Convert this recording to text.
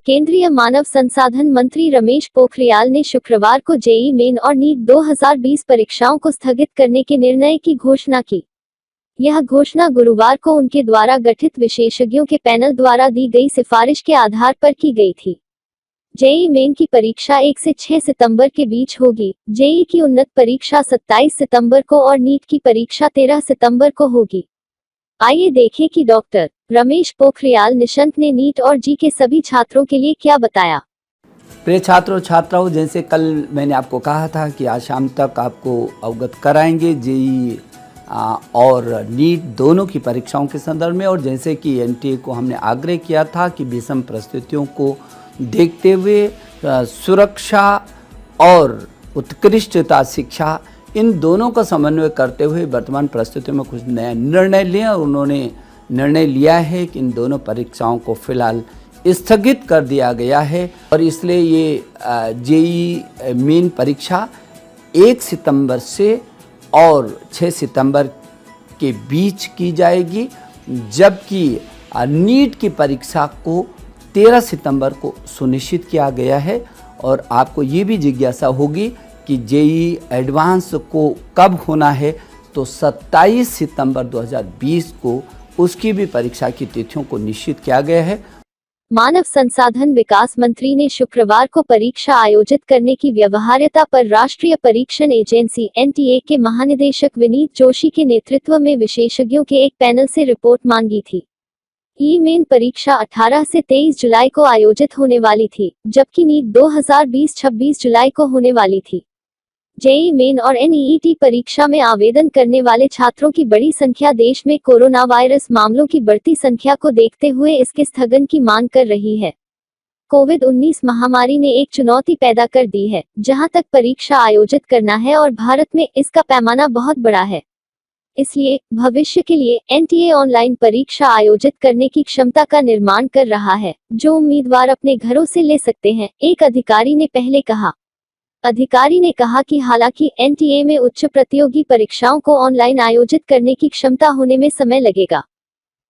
केंद्रीय मानव संसाधन मंत्री रमेश पोखरियाल ने शुक्रवार को जेईई मेन और नीट 2020 परीक्षाओं को स्थगित करने के निर्णय की घोषणा की। यह घोषणा गुरुवार को उनके द्वारा गठित विशेषज्ञों के पैनल द्वारा दी गई सिफारिश के आधार पर की गई थी। जेईई मेन की परीक्षा 1 से 6 सितंबर के बीच होगी, जेईई की उन्नत परीक्षा 27 सितंबर को और नीट की परीक्षा 13 सितंबर को होगी। आइए देखें कि डॉक्टर रमेश पोखरियाल निशंक ने नीट और जी के सभी छात्रों के लिए क्या बताया। प्रिय छात्रों छात्राओं, जैसे कल मैंने आपको कहा था कि आज शाम तक आपको अवगत कराएंगे जेईई और नीट दोनों की परीक्षाओं के संदर्भ में। और जैसे कि एनटीए को हमने आग्रह किया था कि विषम परिस्थितियों को देखते हुए सुरक्षा और उत्कृष्टता शिक्षा, इन दोनों का समन्वय करते हुए वर्तमान परिस्थितियों में कुछ नया निर्णय लें। और उन्होंने निर्णय लिया है कि इन दोनों परीक्षाओं को फिलहाल स्थगित कर दिया गया है। और इसलिए ये जेईई मेन परीक्षा 1 सितंबर से और 6 सितंबर के बीच की जाएगी, जबकि नीट की परीक्षा को 13 सितंबर को सुनिश्चित किया गया है। और आपको ये भी जिज्ञासा होगी कि जेईई एडवांस को कब होना है, तो 27 सितंबर 2020 को उसकी भी परीक्षा की तिथियों को निश्चित किया गया है। मानव संसाधन विकास मंत्री ने शुक्रवार को परीक्षा आयोजित करने की व्यवहार्यता पर राष्ट्रीय परीक्षण एजेंसी एनटीए के महानिदेशक विनीत जोशी के नेतृत्व में विशेषज्ञों के एक पैनल से रिपोर्ट मांगी थी। ई मेन परीक्षा 18 से 23 जुलाई को आयोजित होने वाली थी, जबकि नीट 2020 26 जुलाई को होने वाली थी। जेईई मेन और एनईईटी परीक्षा में आवेदन करने वाले छात्रों की बड़ी संख्या देश में कोरोना वायरस मामलों की बढ़ती संख्या को देखते हुए इसके स्थगन की मांग कर रही है। कोविड-19 महामारी ने एक चुनौती पैदा कर दी है, जहां तक परीक्षा आयोजित करना है, और भारत में इसका पैमाना बहुत बड़ा है। इसलिए भविष्य के लिए एनटीए ऑनलाइन परीक्षा आयोजित करने की क्षमता का निर्माण कर रहा है, जो उम्मीदवार अपने घरों से ले सकते हैं, एक अधिकारी ने पहले कहा। अधिकारी ने कहा कि हालांकि एनटीए में उच्च प्रतियोगी परीक्षाओं को ऑनलाइन आयोजित करने की क्षमता होने में समय लगेगा।